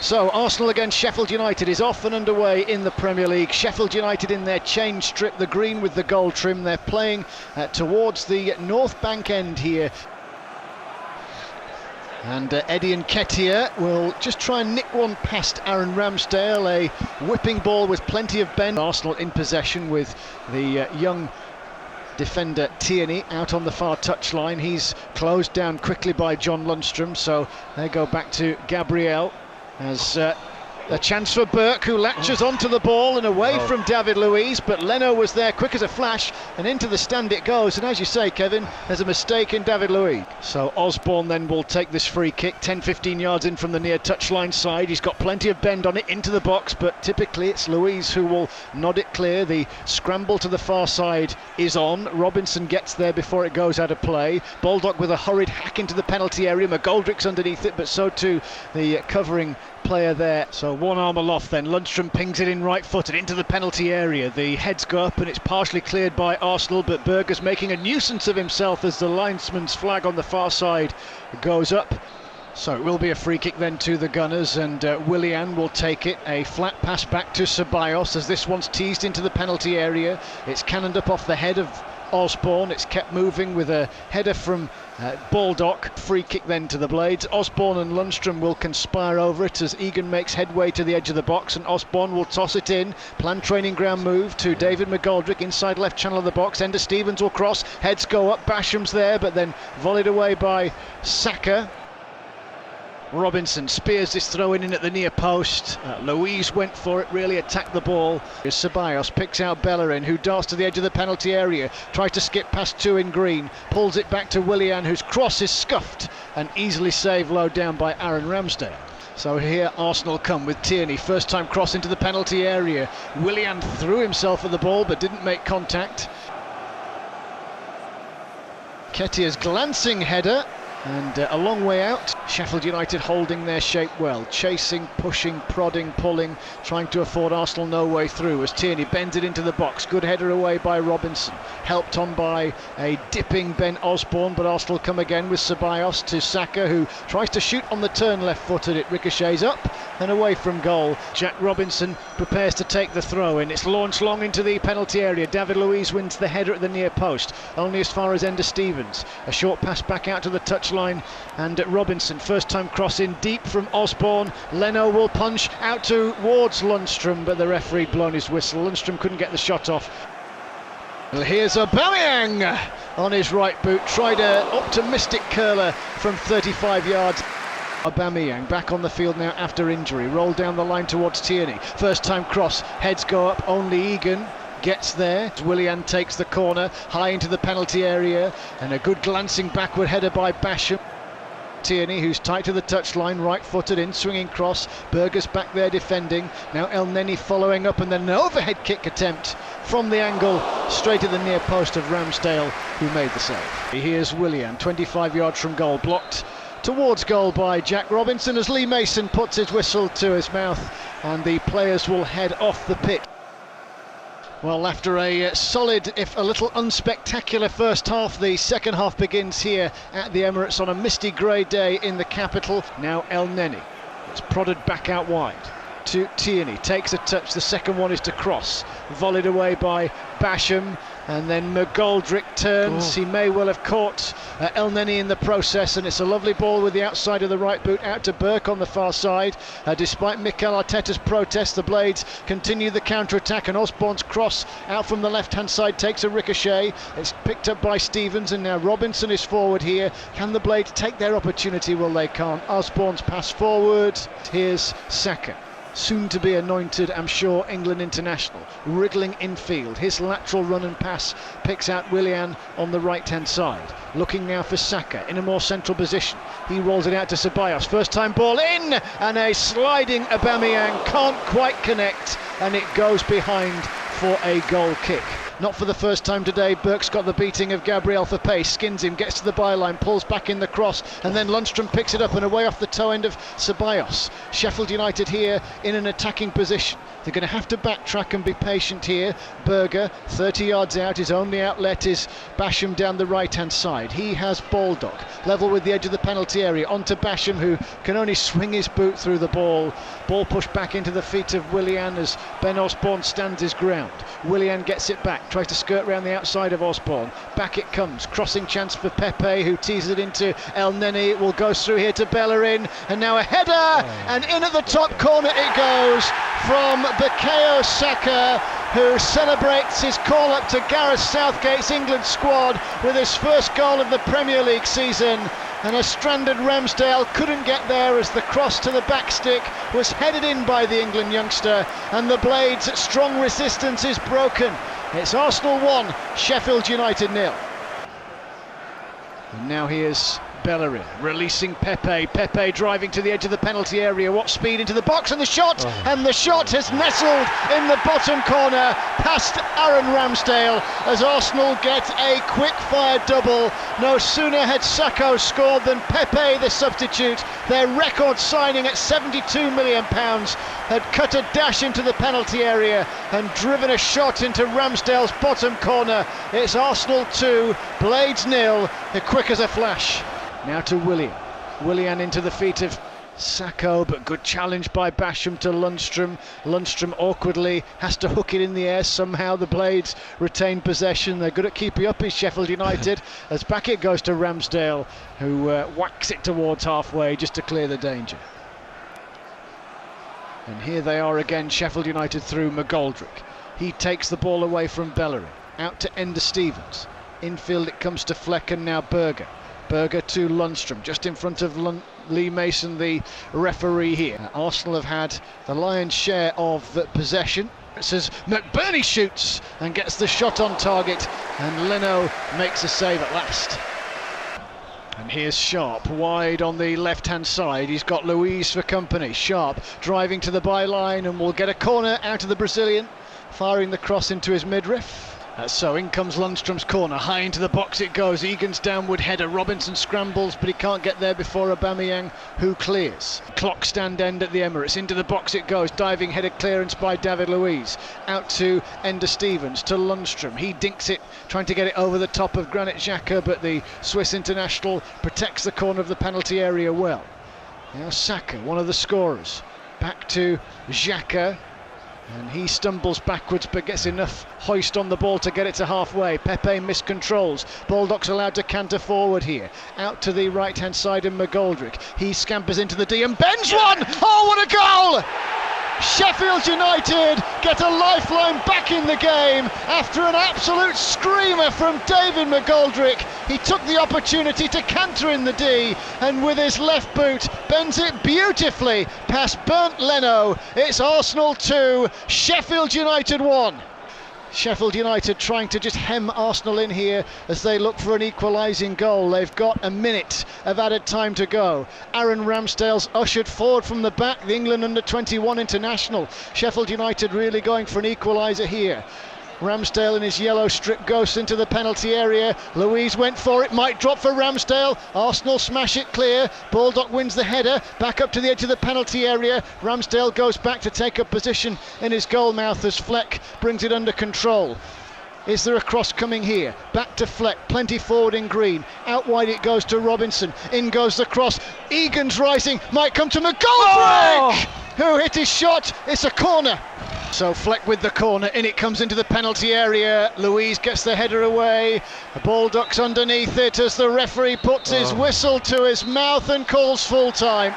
So Arsenal against Sheffield United is off and underway in the Premier League. Sheffield United in their change strip, the green with the gold trim. They're playing towards the North Bank end here. And Eddie Nketiah will just try and nick one past Aaron Ramsdale. A whipping ball with plenty of bend. Arsenal in possession with the young defender Tierney out on the far touchline. He's closed down quickly by John Lundstram, so they go back to Gabriel as a chance for Burke, who latches onto the ball and away from David Luiz, but Leno was there quick as a flash and into the stand it goes. And as you say, Kevin, there's a mistake in David Luiz. So Osborne then will take this free kick 10-15 yards in from the near touchline side. He's got plenty of bend on it into the box, but typically it's Luiz who will nod it clear. The scramble to the far side is on. Robinson gets there before it goes out of play. Baldock with a hurried hack into the penalty area. McGoldrick's underneath it, but so too the covering player there. So one arm aloft then. Lundstram pings it in right-footed into the penalty area. The heads go up and it's partially cleared by Arsenal, but Berger's making a nuisance of himself as the linesman's flag on the far side goes up. So it will be a free kick then to the Gunners, and Willian will take it. A flat pass back to Ceballos as this one's teased into the penalty area. It's cannoned up off the head of Osborne. It's kept moving with a header from Baldock. Free kick then to the Blades. Osborne and Lundstram will conspire over it as Egan makes headway to the edge of the box, and Osborne will toss it in. Planned training ground move to David McGoldrick inside left channel of the box. Ender Stevens will cross. Heads go up. Basham's there, but then volleyed away by Saka. Robinson spears this throw in at the near post. Luiz went for it, really attacked the ball. Ceballos picks out Bellerin, who darts to the edge of the penalty area, tries to skip past two in green, pulls it back to Willian, whose cross is scuffed and easily saved low down by Aaron Ramsdale. So here Arsenal come with Tierney, first time cross into the penalty area. Willian threw himself at the ball but didn't make contact. Nketiah's glancing header, and a long way out. Sheffield United holding their shape well, chasing, pushing, prodding, pulling, trying to afford Arsenal no way through as Tierney bends it into the box. Good header away by Robinson, helped on by a dipping Ben Osborne, but Arsenal come again with Ceballos to Saka, who tries to shoot on the turn left-footed. It ricochets up and away from goal. Jack Robinson prepares to take the throw in. It's launched long into the penalty area. David Luiz wins the header at the near post, only as far as Ender Stevens. A short pass back out to the touchline, and Robinson, first time cross in deep from Osborne. Leno will punch out towards Lundstram, but the referee blown his whistle. Lundstram couldn't get the shot off. Well, here's Aubameyang on his right boot, tried an optimistic curler from 35 yards. Aubameyang back on the field now after injury, rolled down the line towards Tierney. First time cross, heads go up, only Egan gets there. Willian takes the corner, high into the penalty area, and a good glancing backward header by Basham. Tierney, who's tight to the touchline, right-footed in, swinging cross. Berger's back there defending. Now El Neni following up, and then an overhead kick attempt from the angle straight at the near post of Ramsdale, who made the save. Here's Willian, 25 yards from goal, blocked towards goal by Jack Robinson as Lee Mason puts his whistle to his mouth, and the players will head off the pitch. Well, after a solid, if a little unspectacular first half, the second half begins here at the Emirates on a misty grey day in the capital. Now El Neni, it's prodded back out wide to Tierney, takes a touch, the second one is to cross, volleyed away by Basham, and then McGoldrick turns. He may well have caught El Neni in the process, and it's a lovely ball with the outside of the right boot out to Burke on the far side. Despite Mikel Arteta's protest, the Blades continue the counter-attack, and Osborne's cross out from the left-hand side takes a ricochet. It's picked up by Stevens, and now Robinson is forward here. Can the Blades take their opportunity? Well, they can't. Osborne's pass forward. Here's Saka, soon to be anointed, I'm sure, England international, wriggling infield. His lateral run and pass picks out Willian on the right-hand side. Looking now for Saka in a more central position. He rolls it out to Ceballos. First time ball in, and a sliding Aubameyang can't quite connect, and it goes behind for a goal kick. not for the first time today. Burke's got the beating of Gabriel for pace, skins him, gets to the byline, pulls back in the cross, and then Lundstrom picks it up and away off the toe end of Ceballos. Sheffield United here in an attacking position. They're going to have to backtrack and be patient here. Berger, 30 yards out, his only outlet is Basham down the right-hand side. He has Baldock, level with the edge of the penalty area, onto Basham, who can only swing his boot through the ball. Ball pushed back into the feet of Willian as Ben Osborne stands his ground. Willian gets it back, tries to skirt round the outside of Osborne. Back it comes, crossing chance for Pepe, who teases it into El Neni. It will go through here to Bellerin, and now a header, and in at the top corner it goes from Bukayo Saka, who celebrates his call up to Gareth Southgate's England squad with his first goal of the Premier League season. And a stranded Ramsdale couldn't get there as the cross to the back stick was headed in by the England youngster, and the Blades' strong resistance is broken. It's Arsenal 1, Sheffield United 0. And now here's Bellerin releasing Pepe. Pepe driving to the edge of the penalty area. What speed into the box, and the shot! And the shot has nestled in the bottom corner past Aaron Ramsdale as Arsenal get a quick-fire double. No sooner had Saka scored than Pepe, the substitute, their record signing at £72 million, had cut a dash into the penalty area and driven a shot into Ramsdale's bottom corner. It's Arsenal 2, Blades 0, quick as a flash. Now to Willian. Willian into the feet of Sacco, but good challenge by Basham to Lundstrom. Lundstrom awkwardly has to hook it in the air. Somehow the Blades retain possession. They're good at keeping up in Sheffield United as back it goes to Ramsdale, who whacks it towards halfway just to clear the danger. And here they are again, Sheffield United through McGoldrick. He takes the ball away from Bellerin, out to Ender Stevens. Infield it comes to Fleck, and now Berger. Berger to Lundstrom, just in front of Lee Mason, the referee here. Arsenal have had the lion's share of possession. It says McBurney shoots and gets the shot on target, and Leno makes a save at last. And here's Sharp wide on the left-hand side. He's got Luiz for company. Sharp driving to the byline and will get a corner out of the Brazilian, firing the cross into his midriff. So in comes Lundstrom's corner, high into the box it goes. Egan's downward header, Robinson scrambles, but he can't get there before Aubameyang, who clears. Clock stand end at the Emirates, into the box it goes, diving header clearance by David Luiz. Out to Ender Stevens, to Lundstrom. He dinks it, trying to get it over the top of Granit Xhaka, but the Swiss international protects the corner of the penalty area well. Now Saka, one of the scorers, back to Xhaka. And he stumbles backwards but gets enough hoist on the ball to get it to halfway. Pepe miscontrols. Baldock's allowed to canter forward here. Out to the right hand side of McGoldrick. He scampers into the D and bends one! Oh, what a goal! Sheffield United get a lifeline back in the game after an absolute screamer from David McGoldrick. He took the opportunity to canter in the D and with his left boot bends it beautifully past Bernd Leno. It's Arsenal 2, Sheffield United 1. Sheffield United trying to just hem Arsenal in here as they look for an equalising goal. They've got a minute of added time to go. Aaron Ramsdale's ushered forward from the back, the England under-21 international. Sheffield United really going for an equaliser here. Ramsdale in his yellow strip goes into the penalty area. Luiz went for it, might drop for Ramsdale. Arsenal smash it clear. Baldock wins the header, back up to the edge of the penalty area. Ramsdale goes back to take up position in his goal mouth as Fleck brings it under control. Is there a cross coming here? Back to Fleck, plenty forward in green. Out wide it goes to Robinson. In goes the cross. Egan's rising, might come to McGoldrick, who hit his shot. It's a corner. So Fleck with the corner, in it comes into the penalty area. Luiz gets the header away. The Baldock's underneath it as the referee puts his whistle to his mouth and calls full time.